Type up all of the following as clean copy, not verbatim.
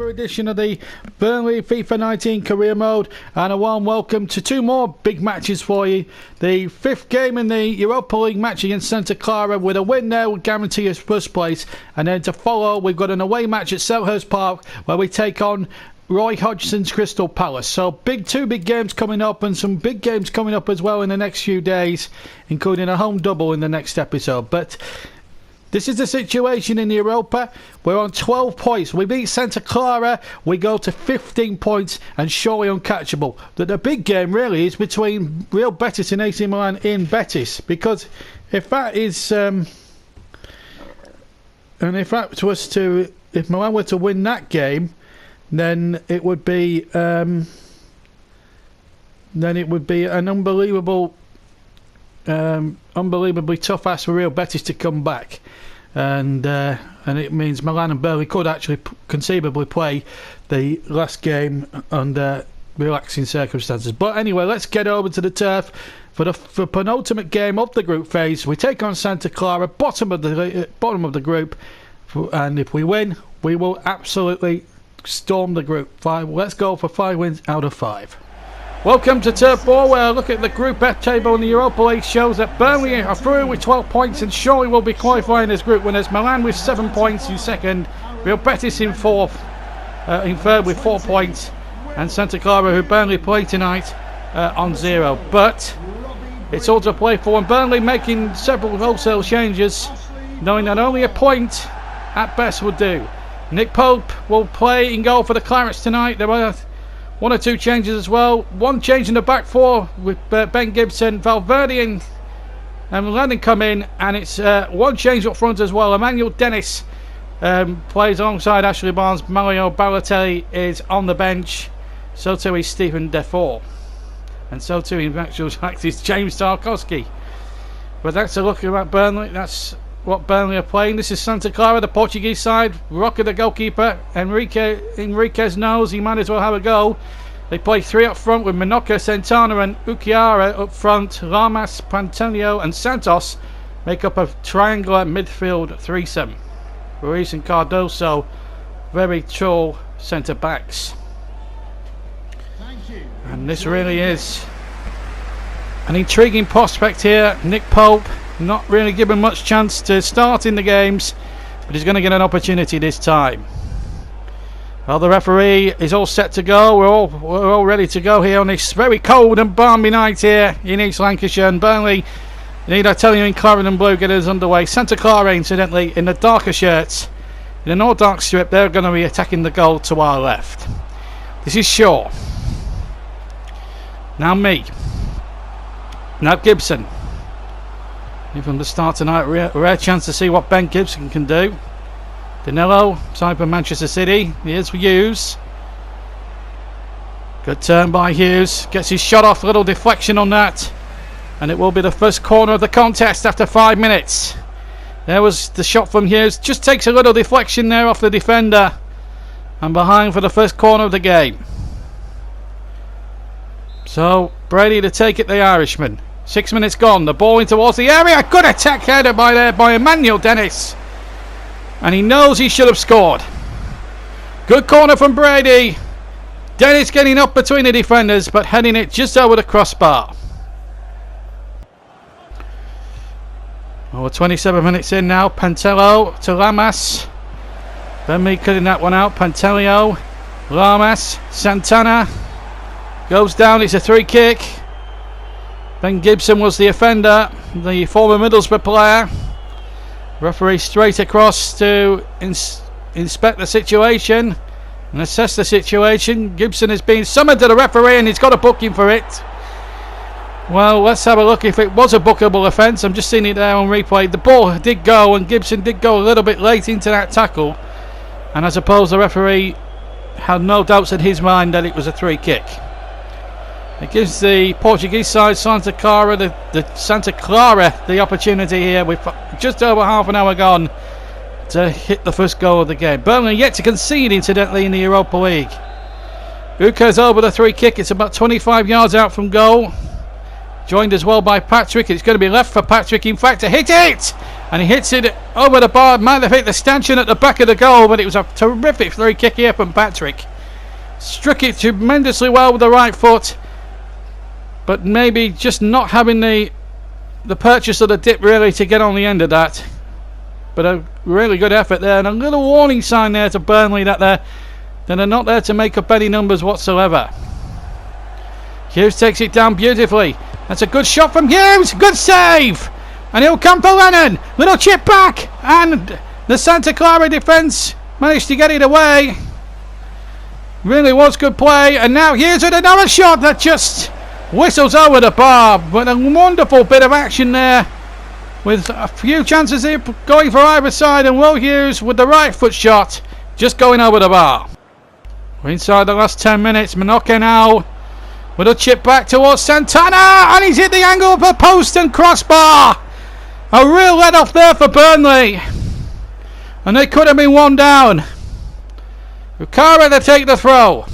another edition of the Burnley FIFA 19 career mode, and a warm welcome to two more big matches for you. The fifth game in the Europa League match against Santa Clara. With a win there will guarantee us first place, and then to follow we've got an away match at Selhurst Park where we take on Roy Hodgson's Crystal Palace. So two big games coming up, and some big games coming up as well in the next few days, including a home double in the next episode. But this is the situation in Europa. We're on 12 points. We beat Santa Clara. We go to 15 points and surely uncatchable. The big game really is between Real Betis and AC Milan in Betis. Because if that is... if Milan were to win that game, then it would be... an unbelievably tough ask for Real Betis to come back, and it means Milan and Burnley could actually conceivably play the last game under relaxing circumstances. But anyway, let's get over to the turf for the penultimate game of the group phase. We take on Santa Clara, bottom of the group, and if we win, we will absolutely storm the group. Let's go for 5 wins out of 5. Welcome to Turf 4, where a look at the Group F table in the Europa League shows that Burnley are through with 12 points and surely will be qualifying as group winners. Milan with 7 points in second, Real Betis in third with 4 points, and Santa Clara, who Burnley play tonight, on 0. But it's all to play for, and Burnley making several wholesale changes, knowing that only a point at best would do. Nick Pope will play in goal for the Clarets tonight. There were 1 or 2 changes as well. One change in the back four with Ben Gibson, Valverde and Lennon come in, and it's one change up front as well. Emmanuel Dennis plays alongside Ashley Barnes. Mario Balotelli is on the bench. So too is Stephen Defoe, and so too in actual fact is James Tarkowski. But that's a look at Burnley. That's what Burnley are playing. This is Santa Clara, the Portuguese side. Roca, the goalkeeper. Enriquez knows he might as well have a go. They play 3 up front with Minoca, Santana and Ukiara up front. Lamas, Pantelio and Santos make up a triangular midfield threesome. Ruiz and Cardoso, very tall centre backs. And this really is an intriguing prospect here. Nick Pope, not really given much chance to start in the games, but he's going to get an opportunity this time. Well, the referee is all set to go. We're all ready to go here on this very cold and balmy night here in East Lancashire. And Burnley, need I tell you, in claret and blue, get us underway. Santa Clara, incidentally, in the darker shirts, in an all dark strip. They're going to be attacking the goal to our left. This is Shaw. Now me. Now Gibson. From the start tonight, rare chance to see what Ben Gibson can do. Danilo, side for Manchester City. Here's Hughes. Good turn by Hughes. Gets his shot off. Little deflection on that. And it will be the first corner of the contest after 5 minutes. There was the shot from Hughes. Just takes a little deflection there off the defender. And behind for the first corner of the game. So, Brady to take it, the Irishman. 6 minutes gone, the ball in towards the area. Good attack header by Emmanuel Dennis. And he knows he should have scored. Good corner from Brady. Dennis getting up between the defenders, but heading it just over the crossbar. Well, we're 27 minutes in now. Pantello to Lamas. Bentley cutting that one out. Pantelio, Lamas, Santana. Goes down, it's a 3 kick. Ben Gibson was the offender, the former Middlesbrough player. Referee straight across to inspect the situation and assess the situation. Gibson is being summoned to the referee and he's got a booking for it. Well, let's have a look if it was a bookable offence. I'm just seeing it there on replay. The ball did go and Gibson did go a little bit late into that tackle. And I suppose the referee had no doubts in his mind that it was a 3 kick. It gives the Portuguese side, Santa Clara, the opportunity here with just over half an hour gone to hit the first goal of the game. Burnley yet to concede, incidentally, in the Europa League. Uka's over the 3 kick. It's about 25 yards out from goal. Joined as well by Patrick. It's going to be left for Patrick, in fact, to hit it. and he hits it over the bar. Might have hit the stanchion at the back of the goal, but it was a terrific free kick here from Patrick. Struck it tremendously well with the right foot, but maybe just not having the purchase of the dip really to get on the end of that. But a really good effort there, and a little warning sign there to Burnley that they're not there to make up any numbers whatsoever. Hughes takes it down beautifully. That's a good shot from Hughes. Good save. And he'll come for Lennon. Little chip back. And the Santa Clara defence managed to get it away. Really was good play. And now Hughes with another shot that just whistles over the bar. But a wonderful bit of action there, with a few chances here going for either side. And Will Hughes with the right foot shot just going over the bar. We're inside the last 10 minutes. Minoke now with a chip back towards Santana, and he's hit the angle of the post and crossbar. A real let off there for Burnley, and they could have been one down. Ukara to take the throw.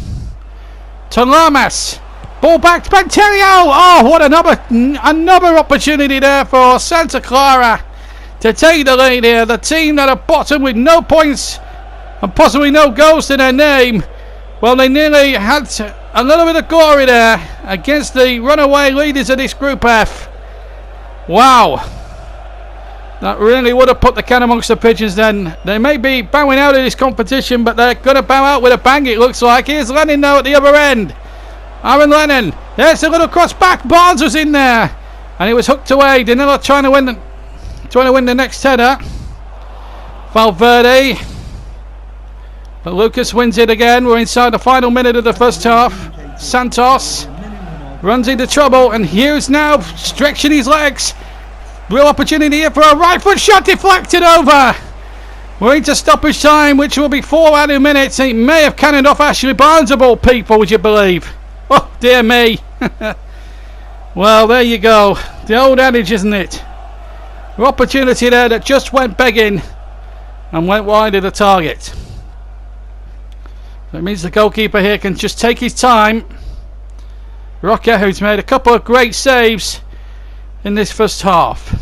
To Lamas. Ball back to Bentelio. Oh, what another opportunity there for Santa Clara to take the lead here. The team at the bottom with no points and possibly no goals to their name. Well, they nearly had a little bit of glory there against the runaway leaders of this Group F. Wow. That really would have put the cat amongst the pigeons then. They may be bowing out of this competition, but they're going to bow out with a bang, it looks like. Here's Lennon now at the other end. Aaron Lennon. There's a little cross back. Barnes was in there, and it was hooked away. Danilo trying to win the next header. Valverde. But Lucas wins it again. We're inside the final minute of the first half. Santos runs into trouble, and Hughes now stretching his legs. Real opportunity here for a right foot shot, deflected over. We're into stoppage time, which will be 4 added minutes. It may have cannoned off Ashley Barnes of all people, would you believe? Oh dear me. Well, there you go. The old adage, isn't it? An opportunity there that just went begging and went wide of the target. That means the goalkeeper here can just take his time. Roque, who's made a couple of great saves in this first half.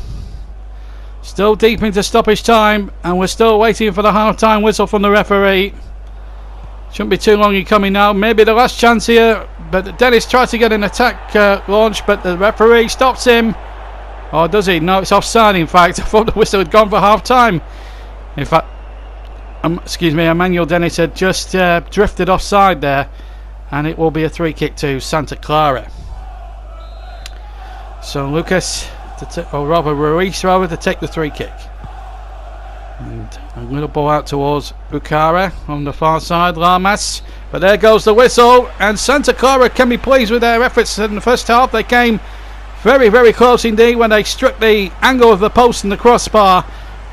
Still deep into stoppage time, and we're still waiting for the half-time whistle from the referee. Shouldn't be too long in coming now. Maybe the last chance here, but Dennis tried to get an attack launch, but the referee stops him. Or does he? No, it's offside in fact. I thought the whistle had gone for half-time. In fact, Emmanuel Dennis had just drifted offside there, and it will be a free kick to Santa Clara. So Lucas, or rather Ruiz to take the free kick. And a little ball out towards Ukara on the far side, Lamas. But there goes the whistle, and Santa Clara can be pleased with their efforts in the first half. They came very, very close indeed when they struck the angle of the post and the crossbar.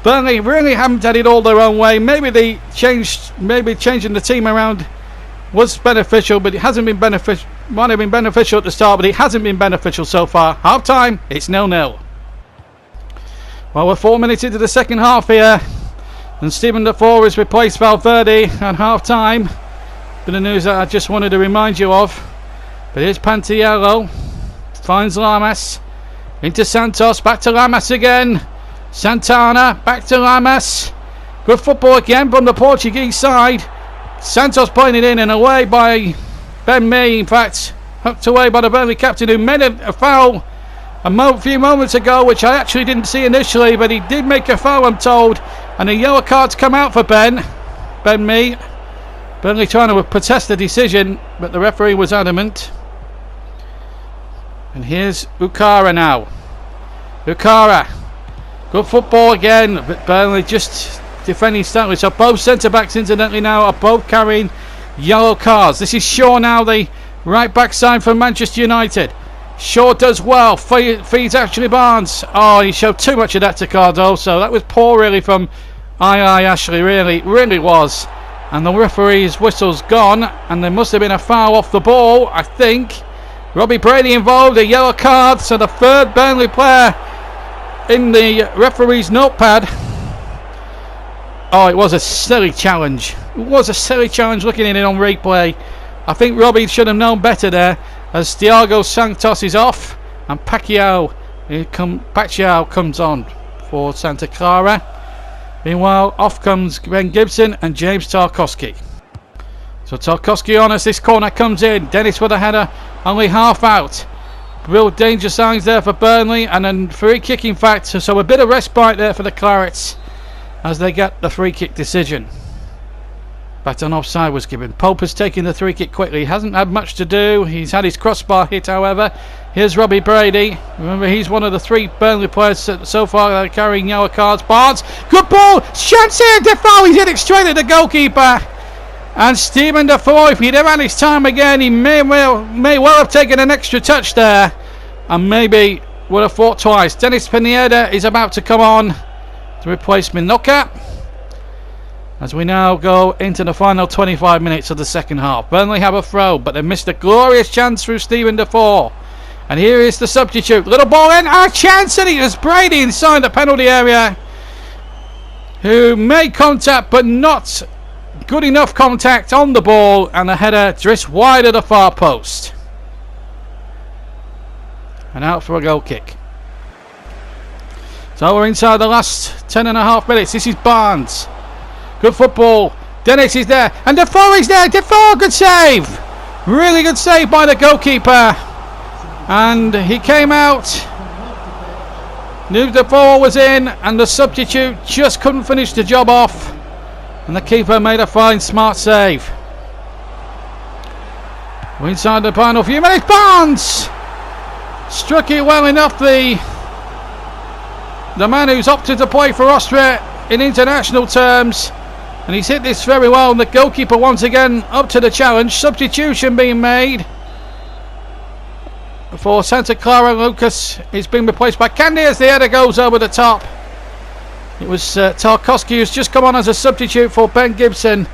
Burnley really haven't had it all their own way. Maybe changing the team around was beneficial, but it hasn't been beneficial. Might have been beneficial at the start, but it hasn't been beneficial so far. Half time, it's 0-0. Well, we're 4 minutes into the second half here, and Stephen Defoe has replaced Valverde at half time. Bit of news that I just wanted to remind you of. But here's Pantiello, finds Lamas, into Santos, back to Lamas again. Santana, back to Lamas. Good football again from the Portuguese side. Santos playing it in and away by Ben Mee, in fact, hooked away by the Burnley captain, who made a foul a few moments ago, which I actually didn't see initially, but he did make a foul, I'm told, and a yellow card's come out for Ben Mee. Burnley trying to protest the decision, but the referee was adamant. And here's Ukara now. Ukara, good football again, but Burnley just defending stoutly. So both centre-backs incidentally now are both carrying yellow cards. This is Shaw now, the right back side for Manchester United. Shaw does well, feeds Ashley Barnes. Oh, he showed too much of that to cards also. That was poor really from Ashley, really was. And the referee's whistle's gone, and there must have been a foul off the ball, I think. Robbie Brady involved, a yellow card, so the third Burnley player in the referee's notepad. Oh, it was a silly challenge. It was a silly challenge looking at it on replay. I think Robbie should have known better there, as Thiago Santos is off and Pacquiao comes on. for Santa Clara. Meanwhile, off comes Ben Gibson and James Tarkowski. So Tarkowski on as this corner comes in. Dennis with a header, only half out. Real danger signs there for Burnley, and then free kick in fact, so a bit of respite there for the Clarets as they get the free kick decision. Baton offside was given. Pope has taken the free kick quickly. He hasn't had much to do. He's had his crossbar hit, however. Here's Robbie Brady. Remember, he's one of the 3 Burnley players so far that are carrying yellow cards. Barnes, good ball, chance here, Defoe, he's hit it straight at the goalkeeper. And Stephen Defoe, if he'd have had his time again, he may well have taken an extra touch there, and maybe would have fought twice. Dennis Pineda is about to come on to replace Minoka as we now go into the final 25 minutes of the second half. Burnley have a throw, but they missed a glorious chance through Stephen Defoe. And here is the substitute. Little ball in, a chance, and it is Brady inside the penalty area, who made contact but not good enough contact on the ball, and the header drifts wide of the far post. And out for a goal kick. So we're inside the last 10.5 minutes. This is Barnes. Good football. Dennis is there, and Defoe is there. Defoe, good save. Really good save by the goalkeeper. And he came out. Knew Defoe was in, and the substitute just couldn't finish the job off. And the keeper made a fine, smart save. We're inside the final few minutes. Barnes struck it well enough. The man who's opted to play for Austria in international terms, and he's hit this very well. And the goalkeeper once again up to the challenge. Substitution being made for Santa Clara. Lucas is being replaced by Candy as the header goes over the top. It was Tarkowski who's just come on as a substitute for Ben Gibson.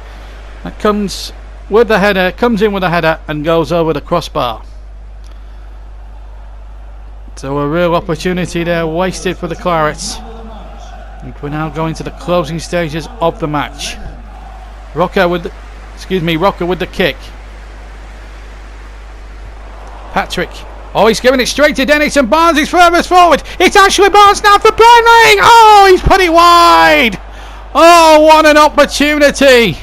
That comes with the header, comes in with the header and goes over the crossbar. So a real opportunity there wasted for the Clarets. And we're now going to the closing stages of the match. Rocker with the kick. Patrick. Oh, he's giving it straight to Dennis, and Barnes is furthest forward. It's Ashley Barnes now for Burnley. Oh, he's put it wide. Oh, what an opportunity.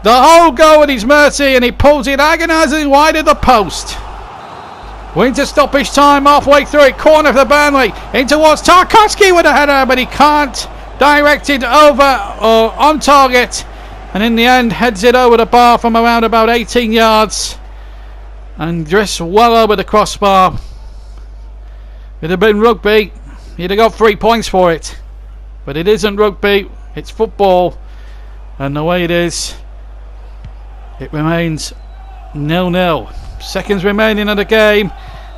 The whole goal at his mercy, and he pulls it agonisingly wide of the post. We're into stoppage time, halfway through it. Corner for Burnley. In towards Tarkowski with a header, but he can't direct it over or on target. And in the end, heads it over the bar from around about 18 yards. And drifts well over the crossbar. If it had been rugby, he'd have got 3 points for it. But it isn't rugby, it's football. And the way it is, it remains 0-0. Seconds remaining of the game.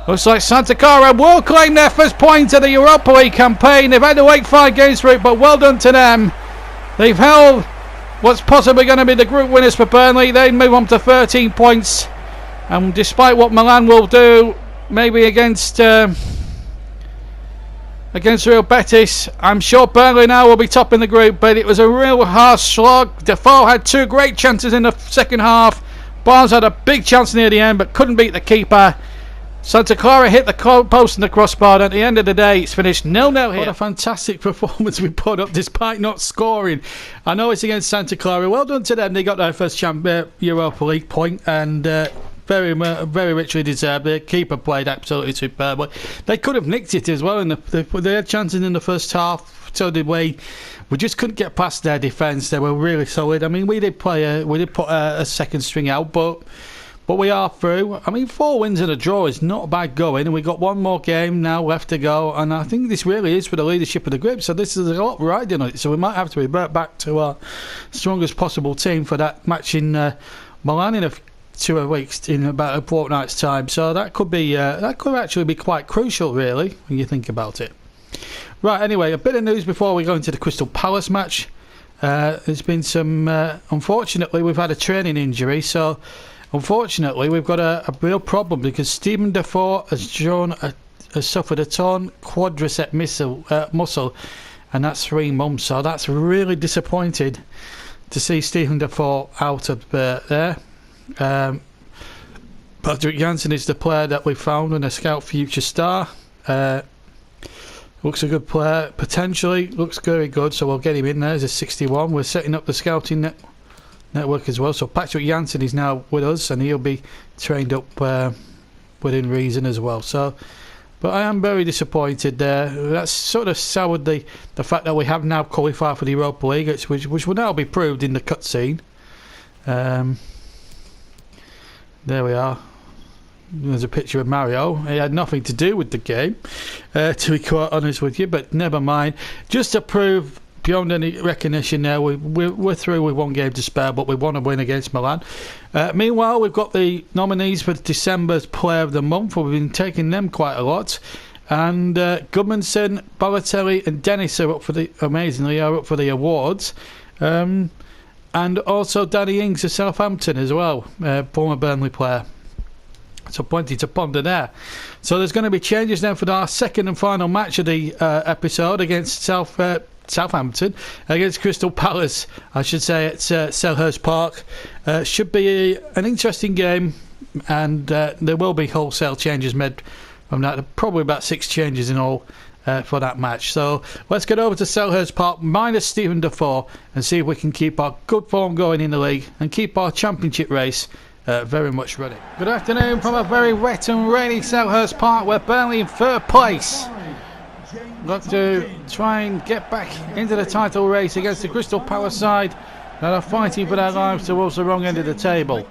Looks like Santa Clara will claim their first point of the Europa League campaign. They've had to wait 5 games for it, but well done to them. They've held what's possibly going to be the group winners for Burnley. They move on to 13 points. And despite what Milan will do, maybe against Real Betis, I'm sure Burnley now will be top in the group. But it was a real harsh slog. Defoe had 2 great chances in the second half. Barnes had a big chance near the end, but couldn't beat the keeper. Santa Clara hit the post and the crossbar, and at the end of the day, it's finished 0-0 here. What a fantastic performance we put up, despite not scoring. I know it's against Santa Clara. Well done to them. They got their first Europa League point, and very richly deserved. The keeper played absolutely superbly. They could have nicked it as well. They had chances in the first half. So did we. We just couldn't get past their defence. They were really solid. I mean, we did put a second string out, but we are through. I mean, 4 wins and a draw is not bad going, and we've got 1 more game now left to go. And I think this really is for the leadership of the group. So this is a lot riding on it. So we might have to revert back to our strongest possible team for that match in Milan in 2 weeks, in about a fortnight's time. So that could actually be quite crucial, really, when you think about it. Right, anyway, a bit of news before we go into the Crystal Palace match. There's been some, unfortunately, we've had a training injury, so unfortunately we've got a real problem because Stephen Defoe has suffered a torn quadricep muscle, and that's 3 months, so that's really disappointed to see Stephen Defoe out of there. Patrick Janssen is the player that we found in a Scout Future Star. Looks a good player, potentially. Looks very good, so we'll get him in there as a 61. We're setting up the scouting network as well. So Patrick Jansen is now with us, and he'll be trained up within reason as well. So, but I am very disappointed there. That's sort of soured the fact that we have now qualified for the Europa League, which will now be proved in the cutscene. There we are. There's a picture of Mario. He had nothing to do with the game, to be quite honest with you, but never mind. Just to prove beyond any recognition now, we're through with one game to spare, but we want to win against Milan. Meanwhile, we've got the nominees for December's Player of the Month. We've been taking them quite a lot. And Gudmundsson, Balotelli and Dennis are up for the awards. And also Danny Ings of Southampton as well, former Burnley player. So plenty to ponder there. So there's going to be changes now for our second and final match of the episode against Southampton, against Crystal Palace, I should say, at Selhurst Park. Should be an interesting game, and there will be wholesale changes made from that. Probably about 6 changes in all for that match. So let's get over to Selhurst Park minus Stephen Defoe and see if we can keep our good form going in the league and keep our championship race very much running. Good afternoon from a very wet and rainy Selhurst Park. We're Burnley in 3rd place. Got to try and get back into the title race against the Crystal Palace side that are fighting for their lives towards the wrong end of the table.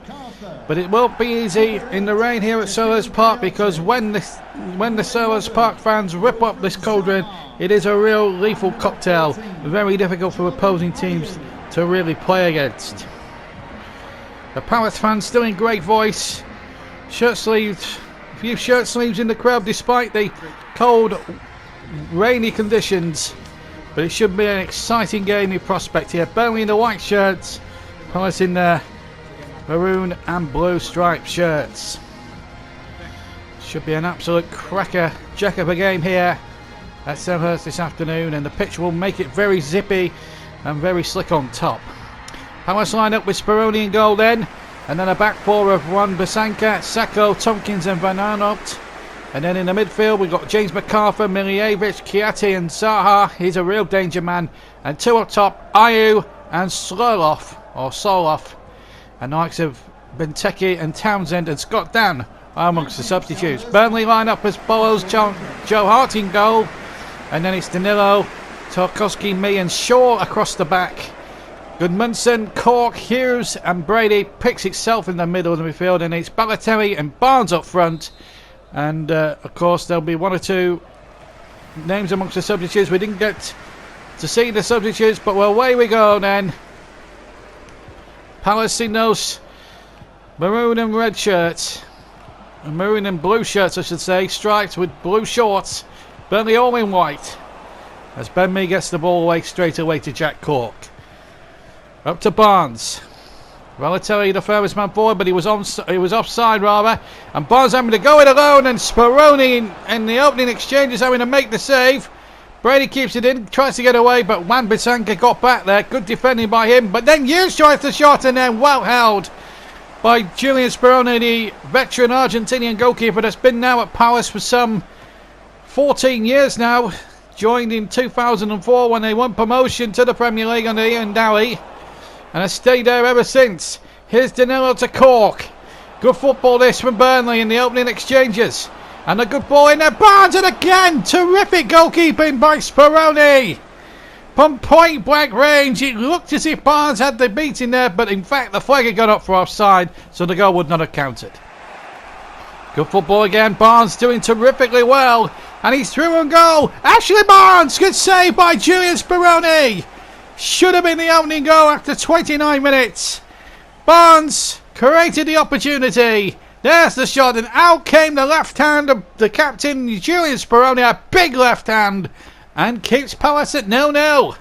But it won't be easy in the rain here at Selhurst Park, because when the Selhurst Park fans rip up this cauldron, it is a real lethal cocktail. Very difficult for opposing teams to really play against. The Palace fans still in great voice. Shirt sleeves, a few shirt sleeves in the crowd despite the cold, rainy conditions. But it should be an exciting game in prospect here. Burnley in the white shirts, Palace in their maroon and blue striped shirts. Should be an absolute cracker jack of a game here at Selhurst this afternoon, and the pitch will make it very zippy and very slick on top. Palace line up with Speroni in goal then, and then a back four of Wan-Bissaka, Sacco, Tompkins and Van Aanholt. And then in the midfield we've got James McArthur, Milijevic, Kiati and Zaha. He's a real danger man. And 2 up top, Ayew and Soloff. And the likes of Benteke and Townsend and Scott Dan are amongst the substitutes. Burnley line up as Bowles, Joe Hart in goal. And then it's Danilo, Tarkowski, Mee and Shaw across the back. Gudmundsson, Cork, Hughes and Brady picks itself in the middle of the midfield, and it's Balotelli and Barnes up front. And of course there'll be 1 or 2 names amongst the substitutes. We didn't get to see the substitutes, but well, away we go then. Palace in those maroon and red shirts, maroon and blue shirts I should say, striped with blue shorts. Burnley all in white as Ben Mee gets the ball away straight away to Jack Cork. Up to Barnes. Balotelli the furthest man forward, but he was offside rather, and Barnes having to go it alone, and Speroni in the opening exchange is having to make the save. Brady keeps it in, tries to get away, but Wan-Bissaka got back there. Good defending by him, but then Hughes tries the shot, and then well held by Julian Speroni, the veteran Argentinian goalkeeper that's been now at Palace for some 14 years now. Joined in 2004 when they won promotion to the Premier League under Ian Daly, and has stayed there ever since. Here's Danilo to Cork. Good football this from Burnley in the opening exchanges. And a good ball in there. Barnes, and again, terrific goalkeeping by Speroni. From point blank range, it looked as if Barnes had the beat in there, but in fact the flag had gone up for offside, so the goal would not have counted. Good football again. Barnes doing terrifically well. And he's through on goal. Ashley Barnes, good save by Julian Speroni. Should have been the opening goal after 29 minutes. Barnes created the opportunity. There's the shot, and out came the left hand of the captain, Julian Speroni, a big left hand, and keeps Palace at 0-0.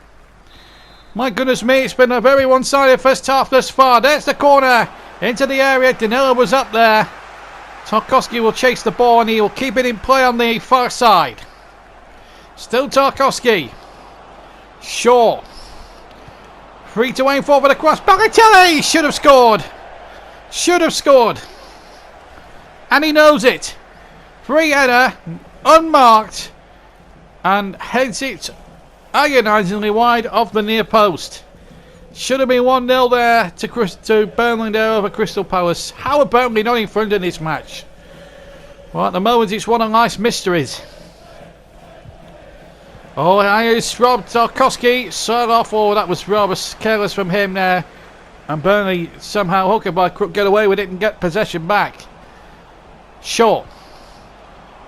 My goodness me, it's been a very one-sided first half thus far. There's the corner into the area. Danilo was up there. Tarkowski will chase the ball, and he will keep it in play on the far side. Still Tarkowski. Shaw. Free to aim for the cross. Balotelli should have scored. Should have scored. And he knows it. Free header, unmarked. and heads it agonisingly wide of the near post. Should have been 1-0 there to Burnley there over Crystal Palace. How are Burnley not in front in this match? Well, at the moment it's one of life's mysteries. Oh, it's Rob Tarkowski set off. Oh, that was rather careless from him there. And Burnley somehow, hooker by crook, get away with it and get possession back. Shaw.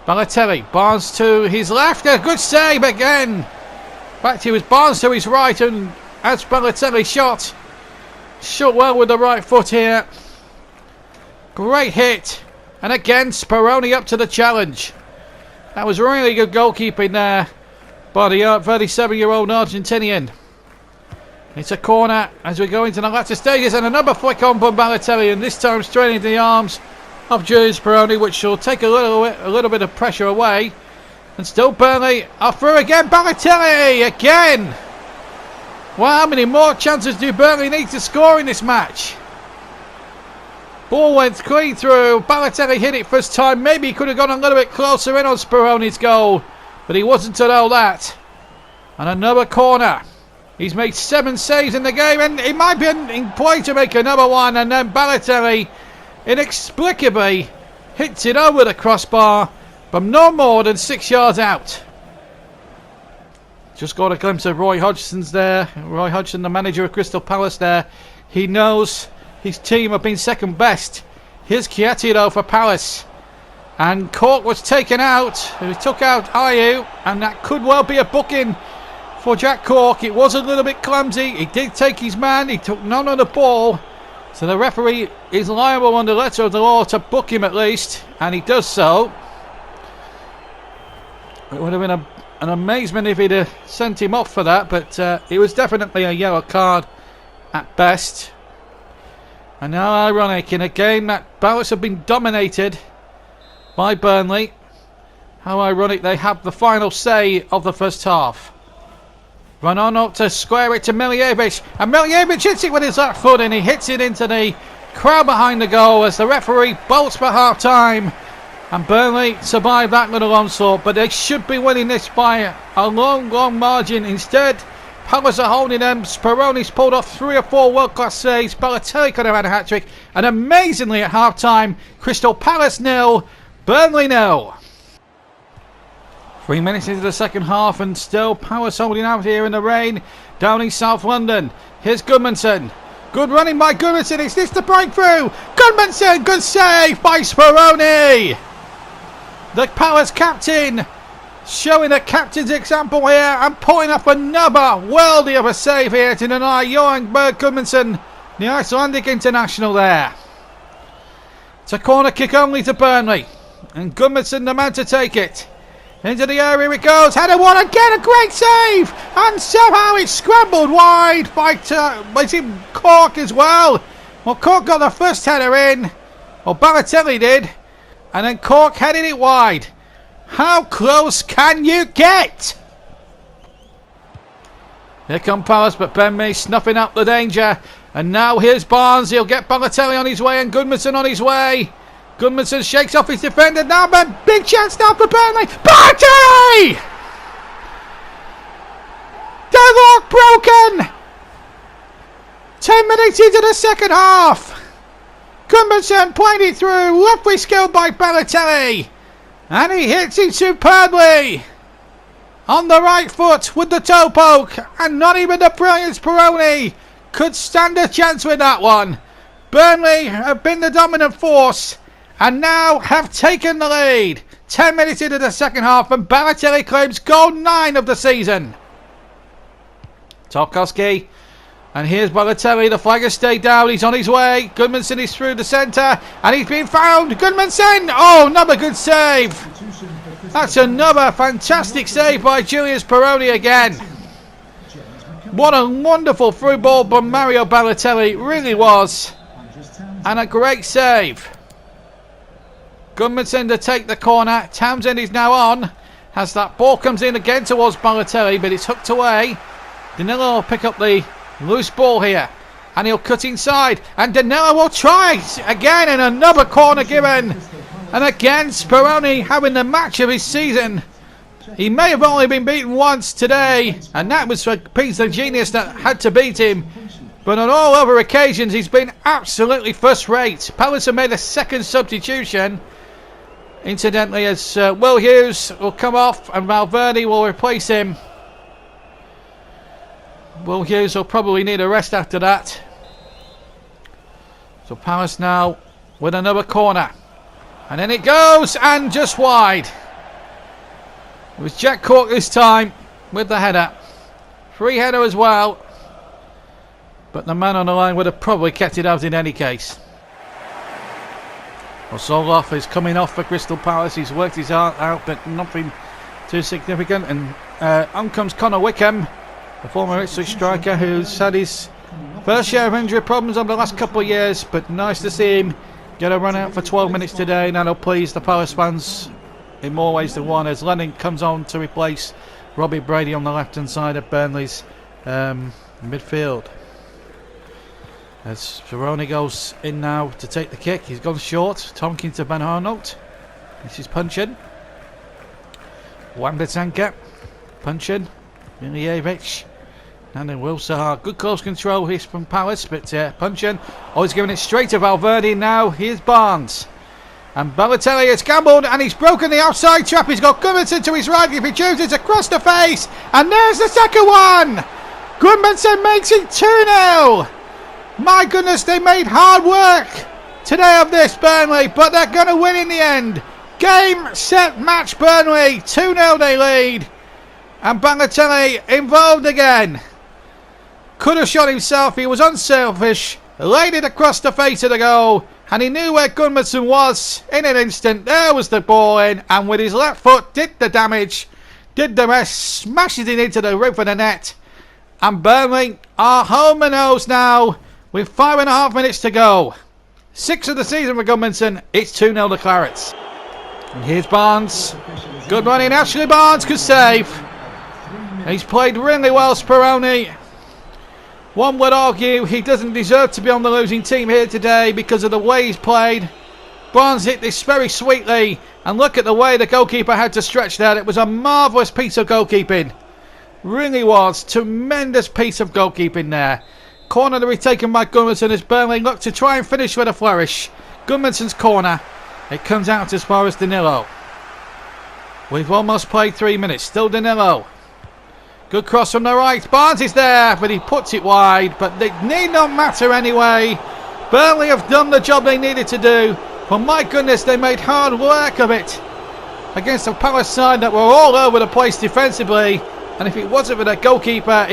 Balotelli. Barnes to his left. A good save again. Back to his Barnes to his right, and as Balotelli shot well with the right foot here. Great hit. And again, Speroni up to the challenge. That was really good goalkeeping there by the 37-year-old Argentinian. It's a corner as we go into the latter stages, and another flick on from Balotelli, and this time straight into the arms of Julian Speroni, which will take a little bit of pressure away. And still Burnley are through again. Balotelli again. Well, how many more chances do Burnley need to score in this match? Ball went clean through. Balotelli hit it first time. Maybe he could have gone a little bit closer in on Speroni's goal, but he wasn't to know that. And another corner. He's made 7 saves in the game, and he might be in play to make another one. And then Balotelli inexplicably hits it over the crossbar from no more than 6 yards out. Just got a glimpse of Roy Hodgson's there. Roy Hodgson, the manager of Crystal Palace there. He knows his team have been second best. Here's Chiatino for Palace. And Cork was taken out. He took out Ayew, and that could well be a booking for Jack Cork. It was a little bit clumsy. He did take his man. He took none of the ball. So the referee is liable under letter of the law to book him at least. And he does so. It would have been an amazement if he'd sent him off for that. But it was definitely a yellow card at best. And now ironic in a game that Palace have been dominated by Burnley. How ironic they have the final say of the first half. Run on up to square it to Miljevic, and Miljevic hits it with his left foot, and he hits it into the crowd behind the goal as the referee bolts for half time. And Burnley survived that little onslaught, but they should be winning this by a long margin. Instead, Palace are holding them. Speroni's pulled off 3 or 4 world-class saves. Balotelli could have had a hat-trick. And amazingly at half-time, Crystal Palace 0, Burnley 0. 3 minutes into the second half, and still Palace holding out here in the rain down in South London. Here's Goodmanson. Good running by Goodmanson. Is this the breakthrough? Goodmanson, good save by Speroni. The Palace captain showing the captain's example here and pulling off another worldy of a save here to deny Johan Berg Goodmanson, the Icelandic international there. It's a corner kick only to Burnley, and Goodmanson the man to take it. Into the area it goes. Header one again. A great save. And somehow it's scrambled wide by Cork as well. Well, Cork got the first header in. Or Balotelli did. And then Cork headed it wide. How close can you get? Here come Palace, but Ben Mee snuffing up the danger. And now here's Barnes. He'll get Balotelli on his way and Goodmanson on his way. Goodmanson shakes off his defender. Now, man, big chance now for Burnley. Balotelli! Deadlock broken! 10 minutes into the second half. Goodmanson playing it through. Lovely skill by Balotelli. And he hits it superbly. On the right foot with the toe poke. And not even the brilliant Speroni could stand a chance with that one. Burnley have been the dominant force and now have taken the lead. 10 minutes into the second half, and Balotelli claims goal 9 of the season. Tarkowski, and here's Balotelli. The flag has stayed down. He's on his way. Goodmanson is through the centre, and he's been found. Goodmanson! Oh, another good save. That's another fantastic save by Julian Speroni again. What a wonderful through ball by Mario Balotelli. It really was. And a great save. Goodmanson to take the corner. Townsend is now on. As that ball comes in again towards Balotelli, but it's hooked away. Danilo will pick up the loose ball here. And he'll cut inside. And Danilo will try again, and another corner given. And again, Speroni having the match of his season. He may have only been beaten once today, and that was for Pete's the genius that had to beat him. But on all other occasions, he's been absolutely first rate. Palace have made a second substitution. Incidentally, as Will Hughes will come off and Valverde will replace him. Will Hughes will probably need a rest after that. So Palace now with another corner. And then it goes, and just wide. It was Jack Cork this time with the header. Free header as well. But the man on the line would have probably kept it out in any case. Well, Soloff is coming off for Crystal Palace. He's worked his heart out, but nothing too significant. And on comes Connor Wickham, the former Ipswich striker who's had his first share of injury problems over the last couple of years. But nice to see him get a run out for 12 minutes today. And that'll please the Palace fans in more ways than one, as Lennon comes on to replace Robbie Brady on the left-hand side of Burnley's midfield. As Veroni goes in now to take the kick. He's gone short. Tompkins to Van Arnold. This is punching. Wan-Bissaka. Punching. Milijevic. And then Will Sahar. Good close control here from Palace. But punching. Oh, he's giving it straight to Valverde now. Here's Barnes. And Balotelli has gambled and he's broken the outside trap. He's got Gudmundsson to his right if he chooses across the face. And there's the second one. Gudmundsson makes it 2-0. My goodness, they made hard work today of this, Burnley, but they're going to win in the end. Game, set, match, Burnley. 2-0 they lead. And Balotelli involved again. Could have shot himself. He was unselfish. Laid it across the face of the goal. And he knew where Gudmundsson was. In an instant, there was the ball in. And with his left foot, did the damage. Did the rest. Smashes it into the roof of the net. And Burnley are home and hose now. With 5.5 minutes to go. 6 of the season for Gudmundsson. It's 2-0 to Clarets. And here's Barnes. Good running. Ashley Barnes could save. He's played really well, Speroni. One would argue he doesn't deserve to be on the losing team here today because of the way he's played. Barnes hit this very sweetly. And look at the way the goalkeeper had to stretch that. It was a marvellous piece of goalkeeping. Really was. Tremendous piece of goalkeeping there. Corner to be taken by Gudmundsson as Burnley look to try and finish with a flourish. Gudmundsson's corner. It comes out as far as Danilo. We've almost played 3 minutes. Still Danilo. Good cross from the right. Barnes is there, but he puts it wide. But it need not matter anyway. Burnley have done the job they needed to do. But my goodness, they made hard work of it. Against a Palace side that were all over the place defensively. And if it wasn't for the goalkeeper,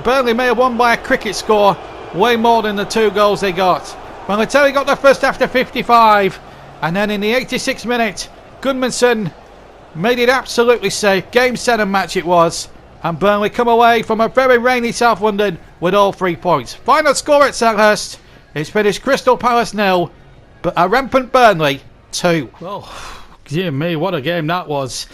Burnley may have won by a cricket score. Way more than the 2 goals they got. Balotelli got the first after 55. And then in the 86th minute, Gudmundsson made it absolutely safe. Game, set and match it was. And Burnley come away from a very rainy South London with all 3 points. Final score at Selhurst is finished Crystal Palace 0, but a rampant Burnley 2. Oh. Dear me, what a game that was.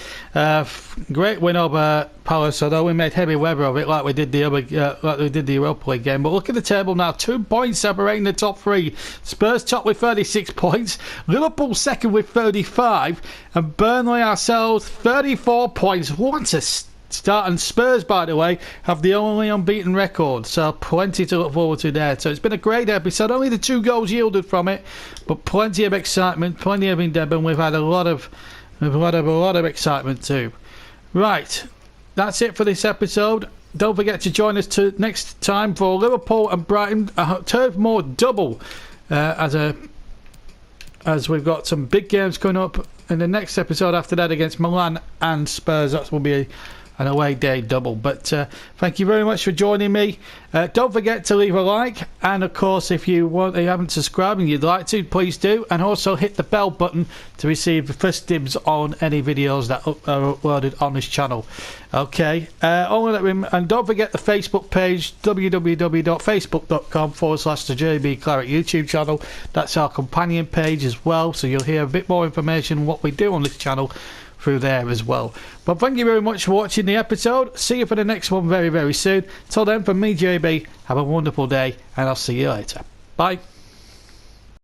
Great win over Palace, although we made heavy weather of it like we did the Europa League game. But look at the table now, 2 points separating the top 3. Spurs top with 36 points, Liverpool second with 35, and Burnley ourselves 34 points. What a start. And Spurs, by the way, have the only unbeaten record, so plenty to look forward to there. So it's been a great episode. Only the 2 goals yielded from it, but plenty of excitement, plenty of endeavour, and we've had a lot of excitement too. Right, that's it for this episode. Don't forget to join us next time for Liverpool and Brighton, a Turf Moor double, as we've got some big games coming up in the next episode after that against Milan and Spurs. That will be an away day double. But thank you very much for joining me. Don't forget to leave a like, and of course if you haven't subscribed and you'd like to, please do, and also hit the bell button to receive the first dibs on any videos that are uploaded on this channel. Okay, and don't forget the Facebook page, www.facebook.com/the JB Claret YouTube channel. That's our companion page as well, so you'll hear a bit more information on what we do on this channel through there as well. But thank you very much for watching the episode. See you for the next one very, very soon. Till then, from me, JB, have a wonderful day, and I'll see you later. Bye.